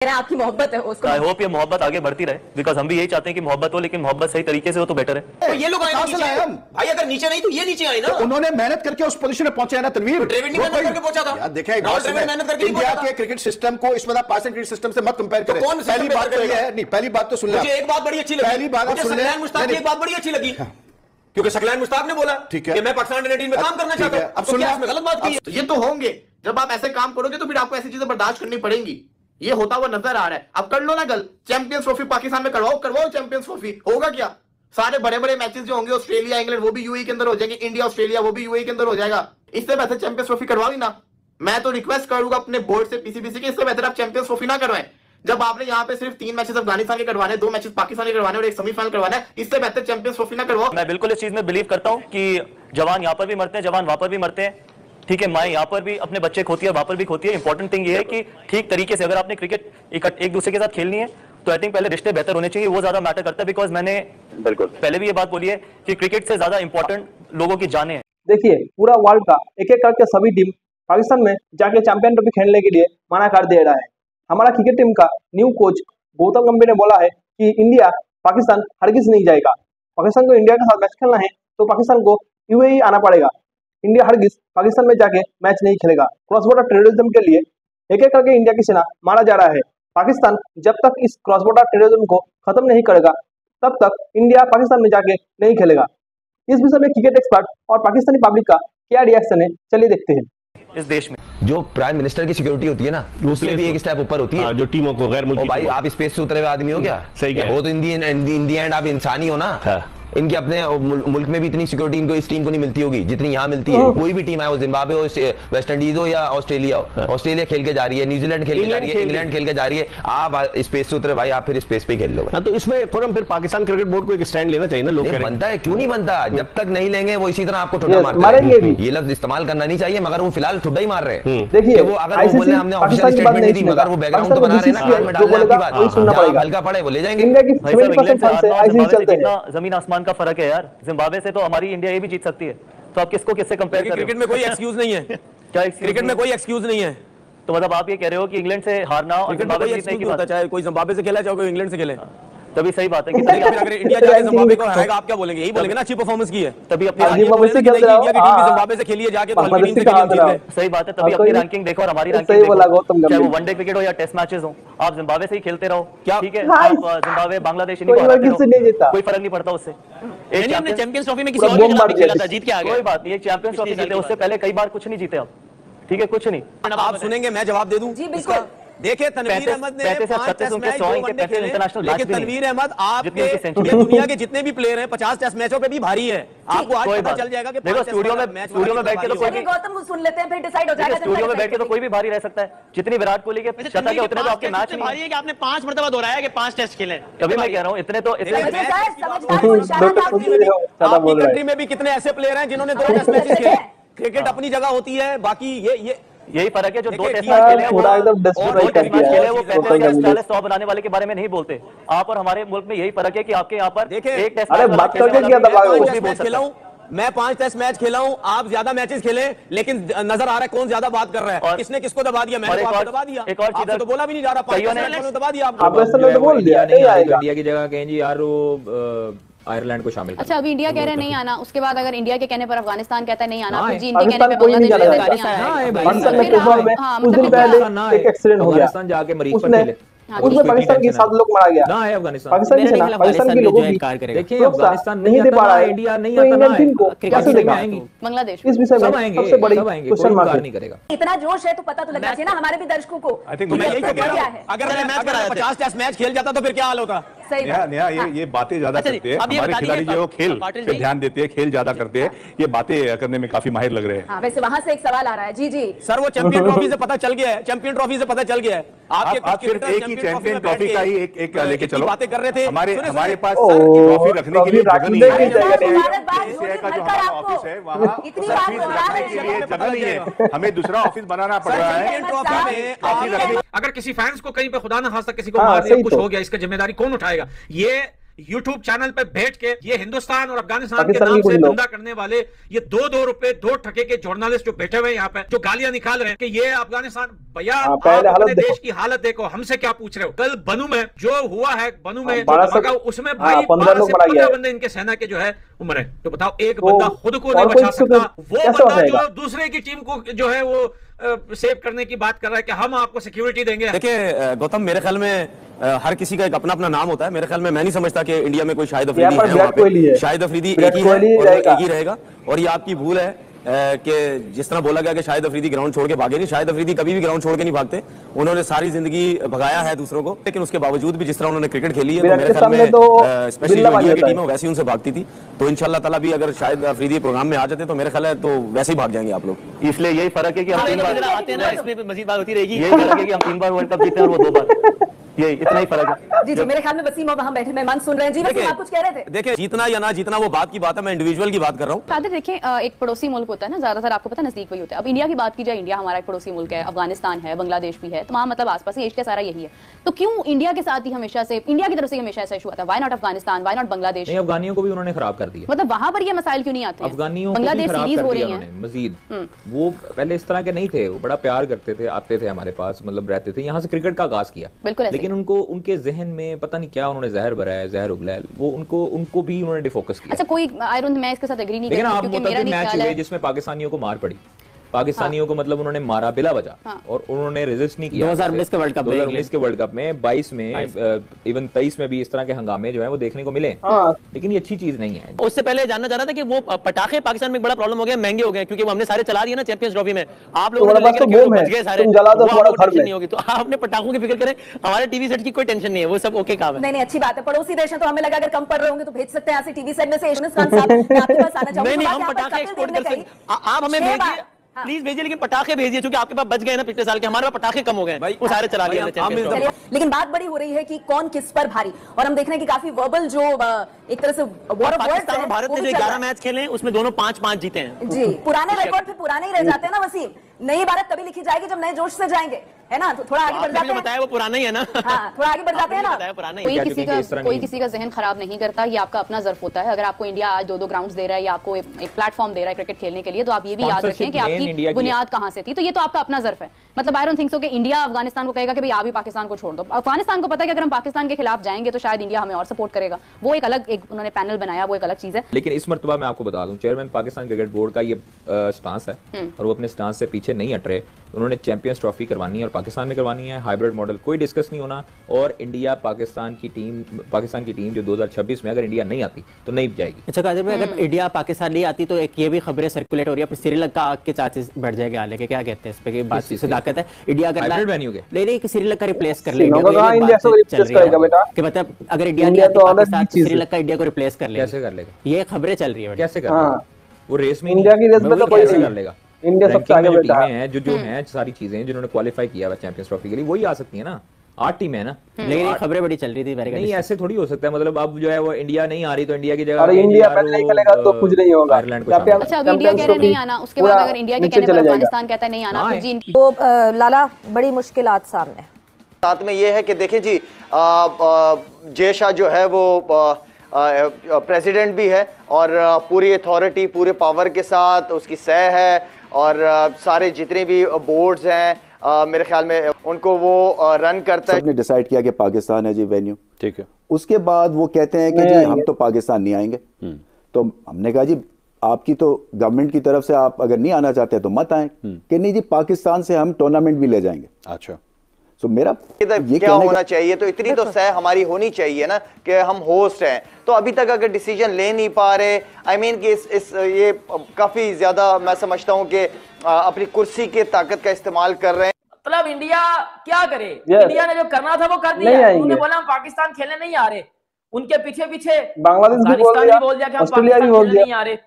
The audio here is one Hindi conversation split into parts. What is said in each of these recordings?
आपकी मोहब्बत है उसको। आई होप ये मोहब्बत आगे बढ़ती रहे, बिकॉज हम भी यही चाहते हैं कि मोहब्बत हो, लेकिन मोहब्बत सही तरीके से हो तो बेटर है। तो ये लोग आए भाई, अगर नीचे नहीं तो ये नीचे आए ना। तो उन्होंने मेहनत करके उस पोजीशन में पहुंचे ना तनवीर। ड्रेविड नहीं मेहनत करके पहुंचा था यार देखिए, इंडिया के क्रिकेट सिस्टम को इस मतलब पाकिस्तान क्रिकेट सिस्टम से मत कंपेयर करें। पहली बात तो ये है, नहीं पहली बात तो सुन ले, मुझे एक बात बड़ी अच्छी लगी, पहली बात सुन ले, मुश्ताक की एक बात बड़ी अच्छी लगी, क्योंकि सकलैन मुश्ताक ने बोला ठीक है कि मैं पाकिस्तान अंडर 19 में काम करना चाहता हूं। अब सुन, इसमें गलत बात की है। ये तो होंगे, जब आप ऐसे काम करोगे तो फिर आपको ऐसी चीजें बर्दाश्त करनी पड़ेंगी। ये होता हुआ नजर आ रहा है। अब कर लो ना गल, चैंपियंस ट्रॉफी पाकिस्तान में करवाओ चैंपियंस ट्रॉफी। होगा क्या, सारे बड़े बड़े मैचेस जो होंगे ऑस्ट्रेलिया इंग्लैंड वो भी यूएई के अंदर हो जाएंगे, इंडिया ऑस्ट्रेलिया वो भी यूएई के अंदर हो जाएगा। इससे बेहतर चैंपियंस ट्रॉफी करवाओ ही ना। मैं तो रिक्वेस्ट करूंगा अपने बोर्ड से, पीसीबीसी के, इससे बेहतर आप चैंपियंस ट्रॉफी ना करवाएं। जब आपने यहाँ पे सिर्फ 3 मैचेस अफगानिस्तान के करवाने, 2 मैचेस पाकिस्तान के करवाने और 1 सेमीफाइनल करवाना है, इससे बेहतर चैंपियंस ट्रॉफी ना करवाओ। मैं बिल्कुल इस चीज में बिलीव करता हूँ कि जवान यहाँ पर भी मरते हैं, जवान वहां पर भी मरते हैं। ठीक है, माँ यहाँ पर भी अपने बच्चे खोती है, वहां पर भी खोती है। इंपॉर्टेंट थिंग ये है कि ठीक तरीके से अगर आपने क्रिकेट एक दूसरे के साथ खेलनी है तो आई थिंक पहले रिश्ते बेहतर होने चाहिए, वो ज्यादा मैटर करता है। बिकॉज मैंने बिल्कुल पहले भी ये बात बोली है कि क्रिकेट से ज्यादा इंपॉर्टेंट लोगों की जाने हैं। देखिए, पूरा वर्ल्ड का एक एक करके सभी टीम पाकिस्तान में जाके चैंपियन ट्रॉफी खेलने के लिए मना कर दे रहा है। हमारा क्रिकेट टीम का न्यू कोच गौतम गंभीर ने बोला है कि इंडिया पाकिस्तान हरगिज नहीं जाएगा। पाकिस्तान को इंडिया के साथ मैच खेलना है तो पाकिस्तान को यूएई आना पड़ेगा। इंडिया हरगिज पाकिस्तान में जाके मैच नहीं खेलेगा। क्रॉस बॉर्डर टेररिज्म के लिए एक एक करके इंडिया की सेना मारा जा रहा है। पाकिस्तान जब तक इस क्रॉस बॉर्डर टेररिज्म को खत्म नहीं करेगा तब तक इंडिया पाकिस्तान में जाके नहीं खेलेगा। इस विषय में क्रिकेट एक्सपर्ट और पाकिस्तानी पब्लिक का क्या रिएक्शन है, चलिए देखते हैं। इस देश में जो प्राइम मिनिस्टर की सिक्योरिटी होती है ना, उससे भी एक स्टेप ऊपर होती है। जो टीमों को गैर मुल्की, भाई आप स्पेस से उतरे हुए आदमी हो क्या? सही क्या? वो तो इंडिया एंड आप इंसान ही हो ना। इनके अपने मुल्क में भी इतनी सिक्योरिटी इनको इस टीम को नहीं मिलती होगी जितनी यहाँ मिलती है। कोई भी टीम है, वो जिम्बाब्वे हो, वेस्ट इंडीज हो या ऑस्ट्रेलिया हो, ऑस्ट्रेलिया खेल के जा रही है, न्यूजीलैंड खेल के जा रही है, इंग्लैंड खेल के जा रही है। आप स्पेस से उतरे भाई, आप फिर स्पेस पे खेल लो। तो इसमें फिर पाकिस्तान क्रिकेट बोर्ड को एक स्टैंड लेना चाहिए ना। लोग बनता है, क्यों नहीं बनता? जब तक नहीं लेंगे वो इसी तरह आपको ठुड्डा मारते हैं। ये लफ्ज इस्तेमाल करना नहीं चाहिए, मगर वो फिलहाल ठुड्डा ही मार रहे हैं। देखिए, वो अगर वो बोले हमने ऑफिशियल स्टेटमेंट नहीं दी, मगर वो बैकग्राउंड तो बना रहे हैं ना, कान में डालने की बात हल्का पड़े वो ले जाएंगे। जमीन आसमान का फर्क है यार। जिम्बाब्वे से तो हमारी इंडिया ये भी जीत सकती है, तो आप किसको किससे कंपेयर कर रहे हो? क्रिकेट में कोई एक्सक्यूज नहीं है। क्या क्रिकेट में कोई एक्सक्यूज नहीं है? तो मतलब आप ये कह रहे हो कि इंग्लैंड से हारना और जिम्बाब्वे जीतने की बात, चाहे कोई जिम्बाब्वे से खेला चाहे कोई इंग्लैंड से खेले, तभी सही बात है कि अगर इंडिया जाके जिम्बाब्वे को हराएगा आप क्या बोलेंगे? यही बोलेंगे ना अच्छी परफॉर्मेंस की है। तभी अपनी जिम्बाब्वे से जिम्बाब्वे से खेलिए जाके तो हल्की टीम से खेलिए। सही बात है, तभी अपनी रैंकिंग देखो और हमारी रैंकिंग देखो, चाहे वो वनडे क्रिकेट हो या टेस्ट मैचेस हो, आप जिम्बाब्वे से ही खेलते रहो। ठीक है, आप जिम्बाब्वे बांग्लादेश कोई फर्क नहीं पड़ता उससे। हमने चैंपियंस ट्रॉफी में किसी और के खिलाफ खेला था, जीत के आ गए। कोई बात नहीं, चैंपियंस ट्रॉफी जीते, उससे पहले कई बार कुछ नहीं जीते आप। ठीक है, कुछ नहीं। आप सुनेंगे, मैं जवाब दे दूं। जी बिल्कुल। देखिए, तनवीर अहमद ने 5 टेस्ट मैच इंटरनेशनल, लेकिन तनवीर अहमद आपके दुनिया के जितने भी प्लेयर हैं 50 टेस्ट मैचों पे भी भारी है। आपको आज पता चल जाएगा कि देखो स्टूडियो में बैठ के तो कोई भी, गौतम को सुन लेते हैं फिर डिसाइड हो जाएगा। स्टूडियो में बैठ के तो कोई भी भारी रह सकता है। जितनी विराट कोहली के शतक है उतने तो आपके मैच भारी है कि आपने 5 मरतबा दोहराया है कि 5 टेस्ट खेले। तभी मैं कह रहा हूं इतने तो आपकी कंट्री में भी कितने ऐसे प्लेयर हैं जिन्होंने 2 टेस्ट मैचेस खेले। क्रिकेट अपनी जगह होती है, बाकी यही फर्क है। जो 2 टेस्ट मैच खेले हैं वो 40-100 बनाने वाले के बारे में नहीं बोलते। आप और हमारे मुल्क में यही फर्क है कि आपके यहाँ पर एक टेस्ट मैं 5 टेस्ट मैच खेला हूं, आप ज्यादा मैचेस खेले, लेकिन नजर आ रहा है कौन ज्यादा बात कर रहा है। किसने किसको दबा दिया? मैंने आपको दबा दिया। एक और चीज तो बोला भी नहीं जा रहा, पाकिस्तान दबा दिया आपको। इंडिया की जगह कहें जी यार वो आयरलैंड को शामिल। अच्छा, अभी इंडिया कह रहे हैं नहीं आना, उसके बाद अगर इंडिया के कहने पर अफगानिस्तान कहता है नहीं आना, फिर जी इनके कहने पे बांग्लादेश कहता है नहीं आना। अफगानिस्तान जाके मरीज पर खेले, उसमें पाकिस्तान के 7 लोग मारा गया ना है। अफगानिस्तान पाकिस्तान की सेना, पाकिस्तान के लोगों की देखिए, अफगानिस्तान नहीं दे पा रहा है, इंडिया नहीं तो आता इंडियन टीम को कैसे देगा? बांग्लादेश इस विषय में सबसे बड़ी क्वेश्चन मार्क नहीं करेगा। इतना जोश है तो पता तो लगना चाहिए ना हमारे भी दर्शकों को। मैं यही कह रहा हूं, अगर 50 टेस्ट मैच खेल जाता तो फिर क्या हाल होता? ये बातें ज्यादा करते हैं हमारे खिलाड़ी, जो खेल पे ध्यान देते हैं, खेल ज्यादा करते हैं, ये बातें करने में काफी माहिर लग रहे हैं। वैसे वहां से एक सवाल आ रहा है। जी सर, वो चैंपियन ट्रॉफी से पता चल गया है, चैंपियन ट्रॉफी से पता चल गया है। आप सिर्फ एक ही चैंपियन ट्रॉफी का ही एक लेके चलो। बातें कर रहे थे, हमारे पास ट्रॉफी रखने के लिए जगह नहीं है। का जो हमारा ऑफिस है वहाँ ट्रॉफी रखने के लिए जगह नहीं है, हमें दूसरा ऑफिस बनाना पड़ रहा है। अगर किसी फैंस को कहीं पे खुदा ना खास्ता किसी को मार दिया, कुछ हो गया, इसका जिम्मेदारी कौन उठाएगा? ये यूट्यूब चैनल पे बैठ के ये हिंदुस्तान और अफगानिस्तान के नाम से धंधा करने वाले ये 2-2 रुपए 2 टके के जर्नलिस्ट जो बैठे हुए यहाँ पे जो गालियां निकाल रहे हैं कि ये अफगानिस्तान, भैया आप अपने देश की हालत देखो, हमसे क्या पूछ रहे हो। कल बनू में जो हुआ है, बनू में उसमें भाई 12 से 15 बंदे इनके सेना के जो है उम्र है। तो बताओ, एक बंदा खुद को नहीं बचा सकता, वो बंदा जो दूसरे की टीम को जो है वो सेव करने की बात कर रहा है कि हम आपको सिक्योरिटी देंगे। देखिए गौतम, मेरे ख्याल में हर किसी का एक अपना अपना नाम होता है। मेरे ख्याल में मैं नहीं समझता कि इंडिया में कोई शाहिद अफरीदी है वहाँ पे। शाहिद अफरीदी एक ही है और एक ही रहेगा। और ये आपकी भूल है कि जिस तरह बोला गया कि शाहिद अफरीदी ग्राउंड छोड़ के भागे नहीं। शाहिद अफरीदी कभी भी ग्राउंड छोड़ के नहीं भागते। उन्होंने सारी जिंदगी भगाया है दूसरों को, लेकिन उसके बावजूद भी जिस तरह उन्होंने क्रिकेट खेली है, तो मेरे ख्याल में स्पेशली इंडिया की टीम है वैसे ही उनसे भागती थी। तो इंशाल्लाह ताला भी अगर शाहिद अफरीदी प्रोग्राम में आ जाते तो मेरे ख्याल है तो वैसे ही भाग जाएंगे आप लोग। इसलिए यही फर्क है कि हम 3 बार आते हैं ना, इसमें मजीद बात होती रहेगी। यही फर्क है कि हम 3 बार वर्ल्ड कप जीते और वो 2 बार, ये इतना ही फर्क है। जी जी, मेरे ख्याल में वसीम वहां बैठे मेहमान सुन रहे हैं। जी वसीम, आप कुछ कह रहे थे? देखिए, जीतना या ना जीतना वो बात की बात है, मैं इंडिविजुअल की बात कर रहा हूँ। कादिर, देखिए एक पड़ोसी मुल्क होता है ना, ज्यादातर आपको पता है नजदीक वही होता है। अब इंडिया की बात की जाए, इंडिया हमारा एक पड़ोसी मुल्क है, अफगानिस्तान है, बांग्लादेश भी है, तमाम मतलब आसपास ही एशिया सारा यही है। तो क्यों इंडिया के साथ ही हमेशा से, इंडिया की तरफ से हमेशा ऐसा इशू आता है? Why not Afghanistan, why not Bangladesh? अफगानियों को भी उन्होंने खराब कर दिया, मतलब वहां पर ये मसाइल क्यों नहीं आते? अफगानियों बांग्लादेश सीरीज हो रही है मजीद। वो पहले इस तरह के नहीं थे, वो बड़ा प्यार करते थे, आते थे हमारे पास, मतलब रहते थे, यहाँ से क्रिकेट का आगाज किया। बिल्कुल, लेकिन उनको उनके जहन में पता नहीं क्या उन्होंने जहर भरा है, जहर उगला है, वो उनको भी उन्होंने डिफोकस किया। अच्छा, कोई आई डोंट, मैं इसके साथ एग्री नहीं करती, क्योंकि मेरा नहीं मैच ख्याल है जिसमें पाकिस्तानियों को मार पड़ी, पाकिस्तानियों को मतलब उन्होंने मारा बिला वजह, और उन्होंने रेजिस्ट नहीं किया। 2019 के वर्ल्ड कप 2019 के वर्ल्ड कप में, 22 में, इवन 23 में भी इस तरह के हंगामे जो है वो देखने को मिले, लेकिन ये अच्छी चीज नहीं है। उससे पहले जानना चाह रहा था कि वो पटाखे पाकिस्तान में बड़ा प्रॉब्लम हो गया, महंगे हो गए, क्योंकि वो हमने सारे चला दिए ना चैंपियंस ट्रॉफी में। आप लोगों ने बच गए सारे, टेंशन नहीं होगी। तो आप अपने पटाखों की फिक्र करें, हमारे टीवी सेट की कोई टेंशन नहीं है, वो सब ओके काम है। नहीं, अच्छी बात है, पड़ोसी देश है तो हमें लगा अगर कम पड़ रहे होंगे तो भेज सकते हैं ऐसे टीवी सेट में से। आपके पास आना चाहूंगा। नहीं, हम पटाखे एक्सपोर्ट कर सकते, आप हमें भेजिए, प्लीज भेजिए, लेकिन पटाखे भेजिए, क्योंकि आपके पास बच गए ना पिछले साल के, हमारे पास पटाखे कम हो गए, वो सारे चला लिए। लेकिन बात बड़ी हो रही है कि कौन किस पर भारी, और हम देख रहे हैं कि काफी वर्बल जो एक तरह से पाकिस्तान और भारत ने जो 11 मैच खेले उसमें दोनों 5-5 जीते हैं। जी, पुराने रिकॉर्ड पे पुराने ही रह जाते हैं ना वसीम। नई भारत तभी लिखी जाएगी जब नए जोश से जाएंगे, है ना? तो थोड़ा आगे बढ़ जाते हैं। बताया वो पुराना ही है ना। हाँ, थोड़ा आगे बढ़ जाते हैं ना। कोई किसी का जहन खराब नहीं करता, ये आपका अपना ज़र्फ होता है। अगर आपको इंडिया आज 2-2 ग्राउंड्स दे रहा है या आपको एक प्लेटफॉर्म दे रहा है क्रिकेट खेलने के लिए, तो आप ये भी याद रखें कि आपकी बुनियाद कहाँ से थी। तो ये तो आपका अपना ज़र्फ है। मतलब आई डोंट थिंक सो कि इंडिया अफगानिस्तान को कहेगा कि भाई आप भी पाकिस्तान को छोड़ दो। अफगानिस्तान को पता है कि अगर हम पाकिस्तान के खिलाफ जाएंगे तो शायद इंडिया हमें और सपोर्ट करेगा। वो एक अलग, एक उन्होंने पैनल बनाया, वो एक अलग चीज है। लेकिन इस मर्तबा मैं आपको बता दूं, चेयरमैन पाकिस्तान क्रिकेट बोर्ड का ये स्टांस है और वो अपने स्टांस से पीछे नहीं हट रहे। उन्होंने चैंपियंस ट्रॉफी करवानी है और पाकिस्तान में करवानी है, हाइब्रिड मॉडल कोई डिस्कस नहीं होना। और इंडिया पाकिस्तान की टीम जो 2026 में अगर इंडिया नहीं आती तो नहीं जाएगी। अच्छा कादिर भाई, अगर इंडिया पाकिस्तान नहीं आती तो एक ये भी खबरें सर्कुलेट हो रही है, श्रीलंका के चांसेस बढ़ जाएंगे आने के, क्या कहते हैं इस पे? की बात सदाकत है, इंडिया अगर नहीं श्रीलंका रिप्लेस कर लेंगे कि मतलब अगर इंडिया श्रीलंका इंडिया को रिप्लेस कर लेगा, कैसे कर लेगा? ये खबरें चल रही है, कैसे कर लेगा? वो रेस में इंडिया की रेस में तो कोई नहीं कर लेगा। इंडिया सबसे आगे बैठा है, जो है सारी चीजें जिन्होंने क्वालिफाई किया है चैंपियंस ट्रॉफी के लिए, वही आ सकती है ना। 8 टीम है ना। लेकिन ये खबरें बड़ी चल रही थी मेरे, नहीं ऐसे थोड़ी हो सकता है। मतलब अब जो है वो इंडिया नहीं आ रही तो इंडिया की जगह अरे इंडिया पहले नहीं खेलेगा तो कुछ नहीं होगा। आयरलैंड को अच्छा, अब इंडिया कह रहे नहीं आना, उसके बाद अगर इंडिया के कहने पर अफगानिस्तान कहता है नहीं आना, फिर जी तो लाला बड़ी मुश्किलात सामने। साथ में ये है कि देखें जी, जय शाह जो है वो प्रेसिडेंट भी है और पूरी अथॉरिटी पूरे पावर के साथ उसकी सह है, और सारे जितने भी बोर्ड्स हैं मेरे ख्याल में उनको वो रन करता है। सबने डिसाइड किया कि पाकिस्तान है जी वेन्यू, ठीक है। उसके बाद वो कहते हैं कि जी हम तो पाकिस्तान नहीं आएंगे। तो हमने कहा जी आपकी तो गवर्नमेंट की तरफ से आप अगर नहीं आना चाहते तो मत आए। कि नहीं जी पाकिस्तान से हम टूर्नामेंट भी ले जाएंगे। अच्छा, तो मेरा ये क्या होना चाहिए, तो इतनी तो सह हमारी होनी चाहिए ना कि हम होस्ट हैं। तो अभी तक अगर डिसीजन ले नहीं पा रहे, आई मीन कि ये काफी ज्यादा मैं समझता हूं कि अपनी कुर्सी के ताकत का इस्तेमाल कर रहे हैं। मतलब इंडिया क्या करे? इंडिया ने जो करना था वो कर दिया। उन्होंने बोला हम पाकिस्तान खेलने नहीं आ रहे, उनके पीछे पीछे बांग्लादेश भी बोल दिया कि हम पाकिस्तान खेलने नहीं आ रहे।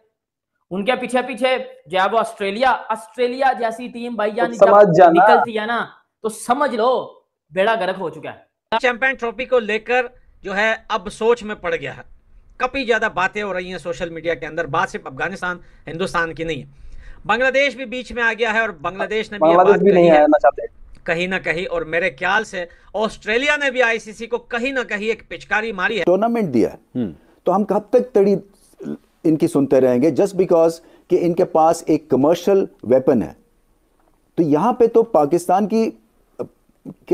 उनके पीछे पीछे जो है वो ऑस्ट्रेलिया जैसी टीम भाईजान जब निकलती है ना तो समझ लो बेड़ा गर्क हो चुका है। चैंपियन ट्रॉफी को लेकर जो है अब सोच में पड़ गया है। काफी ज्यादा बातें हो रही हैं सोशल मीडिया के अंदर। बात सिर्फ अफगानिस्तान हिंदुस्तान की नहीं है, बांग्लादेश भी बीच में आ गया है और बांग्लादेश ने भी नहीं आना चाहते कहीं ना कहीं, और मेरे ख्याल से ऑस्ट्रेलिया ने भी आईसीसी को कहीं ना कहीं एक पिचकारी मारी है, टूर्नामेंट दिया है। तो हम कब तक तड़ी इनकी सुनते रहेंगे जस्ट बिकॉज कि इनके पास एक कमर्शियल वेपन है। तो यहां पे तो पाकिस्तान की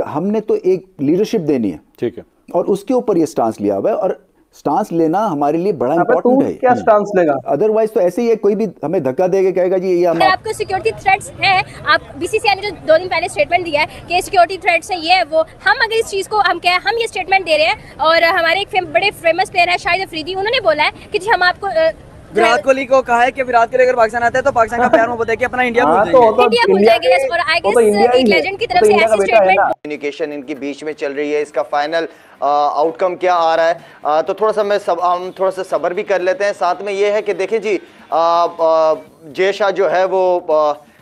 हमने तो एक लीडरशिप देनी है, ठीक है, और उसके ऊपर ये स्टांस लिया हुआ है, और स्टांस लेना हमारे लिए बड़ा इंपॉर्टेंट है। क्या स्टांस लेगा? अदरवाइज तो ऐसे ही है, कोई भी हमें धक्का देके कहेगा जी ये हम आपको सिक्योरिटी थ्रेट्स है, आप बीसीसीआई ने जो 2 दिन पहले स्टेटमेंट दिया है कि सिक्योरिटी थ्रेट्स है, ये है वो, हम अगर इस चीज को हम क्या हम ये स्टेटमेंट दे रहे हैं, और हमारे एक बड़े फेमस प्लेयर है शाहिद अफरीदी, उन्होंने बोला है कि जी हम आपको विराट कोहली को कहा है कि विराट कोहली अगर पाकिस्तान आता है तो पाकिस्तान का प्यार मोहब्बत है कि अपना इंडिया भूल जाएंगे। इंडिया भूल जाएंगे, और आई गेस एक लेजेंड की तरफ से ऐसी स्टेटमेंट कम्युनिकेशन इनके बीच में चल रही है। इसका फाइनल आउटकम क्या आ रहा है, तो थोड़ा सा हम थोड़ा सा सब्र भी कर लेते हैं। साथ में ये है कि देखें जी, जय शाह जो है वो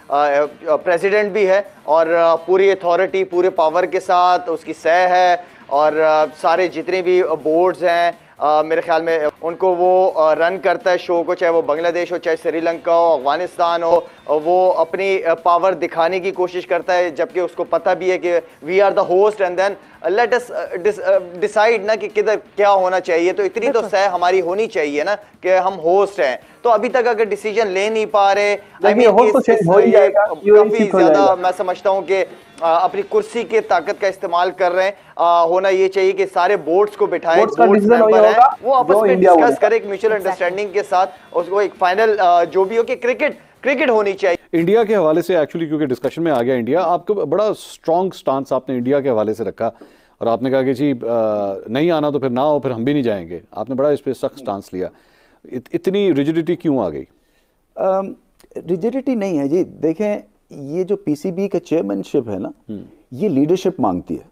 प्रेसिडेंट भी है, और पूरी अथॉरिटी पूरे पावर के साथ उसकी सह है, और सारे जितने भी बोर्ड्स हैं मेरे ख्याल में उनको वो रन करता है शो को, चाहे वो बांग्लादेश हो, चाहे श्रीलंका हो, अफगानिस्तान हो, वो अपनी पावर दिखाने की कोशिश करता है, जबकि उसको पता भी है कि we are the host and then let us decide ना कि किधर क्या होना चाहिए। तो इतनी तो सह हमारी होनी चाहिए ना कि हम होस्ट हैं। तो अभी तक अगर डिसीजन ले नहीं पा रहे, काफी ज्यादा मैं समझता हूँ कि अपनी कुर्सी के ताकत का इस्तेमाल कर रहे हैं। होना ये चाहिए कि सारे बोर्ड्स को बिठाएं, वो आपस में डिस्कस करें एक म्यूचुअल अंडरस्टैंडिंग के साथ, उसको एक फाइनल जो भी हो कि क्रिकेट होनी चाहिए। इंडिया के हवाले से एक्चुअली क्योंकि डिस्कशन में आ गया इंडिया, आपको बड़ा स्ट्रॉन्ग स्टांस आपने इंडिया के हवाले से रखा, और आपने कहा कि जी नहीं आना तो फिर ना हो, फिर हम भी नहीं जाएंगे। आपने बड़ा इस पर सख्त स्टांस लिया। इतनी रिजिडिटी क्यों आ गई? रिजिडिटी नहीं है जी, देखें ये जो पीसीबी का चेयरमैनशिप है ना, ये लीडरशिप मांगती है।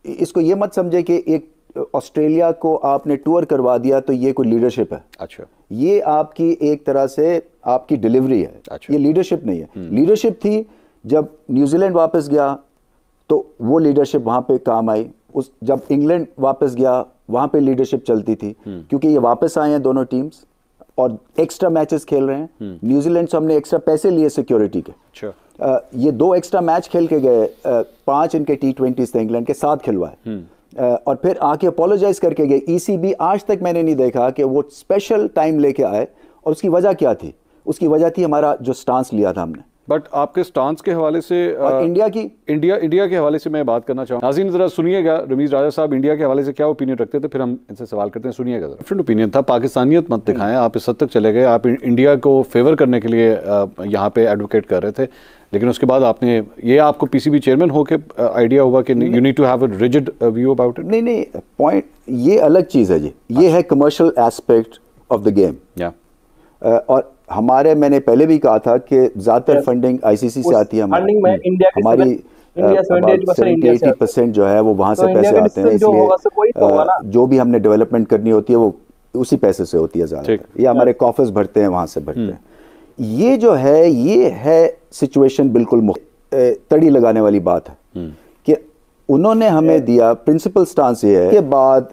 इसको ये मत समझे कि एक ऑस्ट्रेलिया को आपने टूर करवा दिया तो ये कोई लीडरशिप है। अच्छा, ये आपकी एक तरह से आपकी डिलीवरी है। अच्छा, ये लीडरशिप नहीं है। लीडरशिप थी जब न्यूजीलैंड वापस गया तो वो लीडरशिप वहां पे काम आई। जब इंग्लैंड वापस गया वहां पे लीडरशिप चलती थी, क्योंकि ये वापस आए हैं दोनों टीम्स और एक्स्ट्रा मैचेस खेल रहे हैं। न्यूजीलैंड से हमने एक्स्ट्रा पैसे लिए सिक्योरिटी के। अच्छा, ये 2 एक्स्ट्रा मैच खेल के गए, 5 इनके T20s थे, इंग्लैंड के 7 खिलवाए, और फिर आके अपोलोजाइज करके गए। ईसीबी आज तक मैंने नहीं देखा कि वो स्पेशल टाइम लेके आए, और उसकी वजह क्या थी? उसकी वजह थी हमारा जो स्टांस लिया था हमने। बट आपके स्टांस के हवाले से इंडिया के हवाले से मैं बात करना चाहूँगा। नाज़रीन जरा सुनिएगा, रमीज राजा साहब इंडिया के हवाले से क्या ओपिनियन रखते थे, फिर हम इनसे सवाल करते हैं। सुनिएगा जरा। डिफरेंट ओपिनियन था, पाकिस्तानियत मत दिखाएं, आप इस हद तक चले गए, आप इंडिया को फेवर करने के लिए यहाँ पे एडवोकेट कर रहे थे, लेकिन उसके बाद आपने ये आपको पीसीबी चेयरमैन होके आइडिया हुआ कि you need to have a rigid view about it. नहीं, पॉइंट ये अलग चीज़ है जी, ये है commercial aspect of the game. और हमारे, मैंने पहले भी कहा था कि ज्यादातर फंडिंग आईसीसी से आती है, हमारी 70-80% जो है वो वहां से पैसे आते हैं, इसलिए जो भी हमने डेवलपमेंट करनी होती है वो उसी पैसे से होती है ज्यादा, ये हमारे कॉफर्स भरते हैं, वहां से भरते हैं। ये जो है ये है सिचुएशन बिल्कुल तड़ी लगाने वाली बात है कि उन्होंने हमें दिया, प्रिंसिपल स्टांस ये है के बाद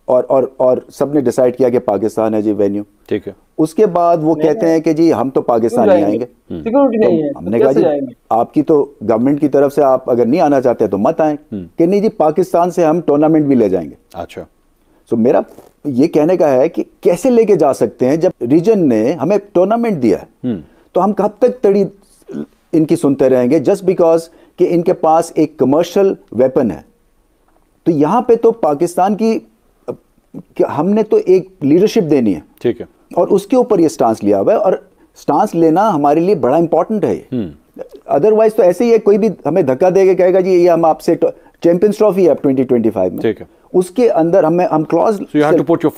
और सबने डिसाइड किया कि पाकिस्तान है जी वेन्यू, ठीक है। उसके बाद वो कहते हैं कि जी हम तो पाकिस्तान नहीं आएंगे, सिक्योरिटी नहीं है। हमने कहा जी आपकी तो गवर्नमेंट की तरफ से आप अगर नहीं आना चाहते तो मत आए, कि नहीं जी पाकिस्तान से हम टूर्नामेंट भी ले जाएंगे। अच्छा, तो मेरा ये कहने का है कि कैसे लेके जा सकते हैं जब रीजन ने हमें टूर्नामेंट दिया है, तो हम कब तक तड़ी इनकी सुनते रहेंगे जस्ट बिकॉज कि इनके पास एक कमर्शियल वेपन है। तो यहां पे तो पाकिस्तान की हमने तो एक लीडरशिप देनी है, ठीक है, और उसके ऊपर ये स्टांस लिया हुआ है, और स्टांस लेना हमारे लिए बड़ा इंपॉर्टेंट है। अदरवाइज तो ऐसे ही है, कोई भी हमें धक्का देके कहेगा जी ये हम आपसे चैंपियंस ट्रॉफी है 2025 में, ठीक है, उसके अंदर हम clause you have to put your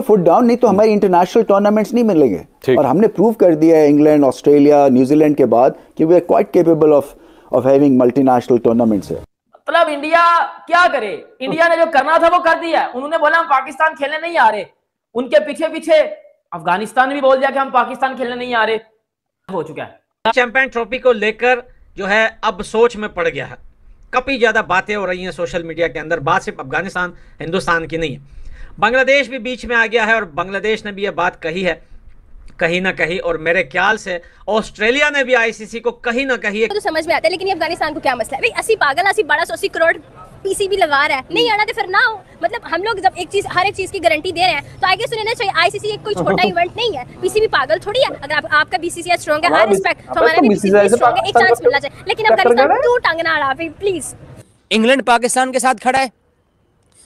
foot down, नहीं तो हमारे इंटरनेशनल टूर्नामेंट्स नहीं मिलेंगे। और हमने प्रूव कर दिया है इंग्लैंड, ऑस्ट्रेलिया, न्यूजीलैंड के बाद कि we are quite capable of having multinational tournaments है। मतलब इंडिया क्या करे, इंडिया ने जो करना था वो कर दिया है। उन्होंने बोला हम पाकिस्तान खेलने नहीं आ रहे, उनके पीछे पीछे अफगानिस्तान ने भी बोल दिया कि हम पाकिस्तान खेलने नहीं आ रहे, हो चुका है। चैंपियन ट्रॉफी को लेकर जो है अब सोच में पड़ गया है, काफी ज्यादा बातें हो रही हैं सोशल मीडिया के अंदर। बात सिर्फ अफगानिस्तान हिंदुस्तान की नहीं है, बांग्लादेश भी बीच में आ गया है, और बांग्लादेश ने भी यह बात कही है कहीं ना कहीं, और मेरे ख्याल से ऑस्ट्रेलिया ने भी आईसीसी को कहीं ना कहीं तो समझ में आता है, लेकिन ये अफगानिस्तान को क्या मसला है भाई? असी पागल, असी 1280 करोड़ पीसीबी लगा रहा है, नहीं आना तो फिर ना हो। मतलब हम लोग जब हर एक चीज की गारंटी दे रहे हैं तो आगे सुनना चाहिए। आईसीसी एक कोई छोटा इवेंट नहीं है, पीसीबी पागल थोड़ी है। अगर आपका बीसीसीआई स्ट्रांग है, आई रिस्पेक्ट, तो हमारा भी बीसीसीआई स्ट्रांग है, एक चांस मिलना चाहिए। लेकिन अफगानिस्तान तू टांग ना अड़ा प्लीज। इंग्लैंड पाकिस्तान के साथ खड़ा है,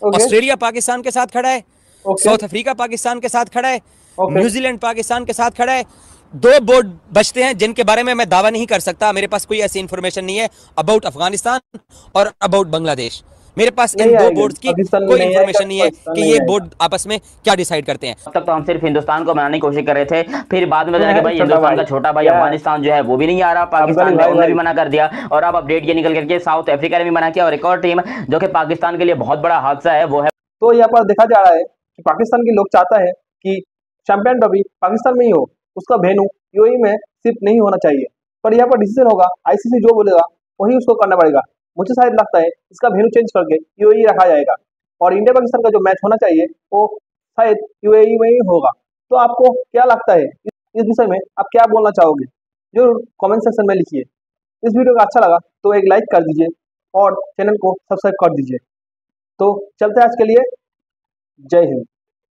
ऑस्ट्रेलिया पाकिस्तान के साथ खड़ा है, साउथ अफ्रीका पाकिस्तान के साथ खड़ा है, न्यूजीलैंड पाकिस्तान के साथ खड़ा है। 2 बोर्ड बचते हैं जिनके बारे में मैं दावा नहीं कर सकता, मेरे पास कोई ऐसी इंफॉर्मेशन नहीं है अबाउट अफगानिस्तान और अबाउट बांग्लादेश। मेरे पास इन 2 बोर्ड्स की कोई इंफॉर्मेशन नहीं है कि ये बोर्ड आपस में क्या डिसाइड करते हैं। अब तक तो हम सिर्फ हिंदुस्तान को बनाने की कोशिश कर रहे थे, फिर बाद में कि भाई हिंदुस्तान का छोटा भाई अफगानिस्तान जो है वो भी नहीं आ रहा, पाकिस्तान ने उन्होंने भी मना कर दिया, और अब अपडेट ये निकल करके साउथ अफ्रीका ने भी मना किया, और एक और टीम जो कि पाकिस्तान के लिए बहुत बड़ा हादसा है वो है। तो यहाँ पर देखा जा रहा है कि पाकिस्तान के लोग चाहता है कि चैंपियन ट्रॉफी पाकिस्तान में ही हो, उसका वेन्यू यूएई में सिर्फ नहीं होना चाहिए। पर यहाँ पर डिसीजन होगा, आईसीसी जो बोलेगा वही उसको करना पड़ेगा। मुझे शायद लगता है इसका वेन्यू चेंज करके यूएई रखा जाएगा, और इंडिया पाकिस्तान का जो मैच होना चाहिए वो शायद यूएई में ही होगा। तो आपको क्या लगता है इस विषय में, आप क्या बोलना चाहोगे? जो कमेंट सेक्शन में लिखिए। इस वीडियो का अच्छा लगा तो एक लाइक कर दीजिए और चैनल को सब्सक्राइब कर दीजिए। तो चलते हैं आज के लिए, जय हिंद।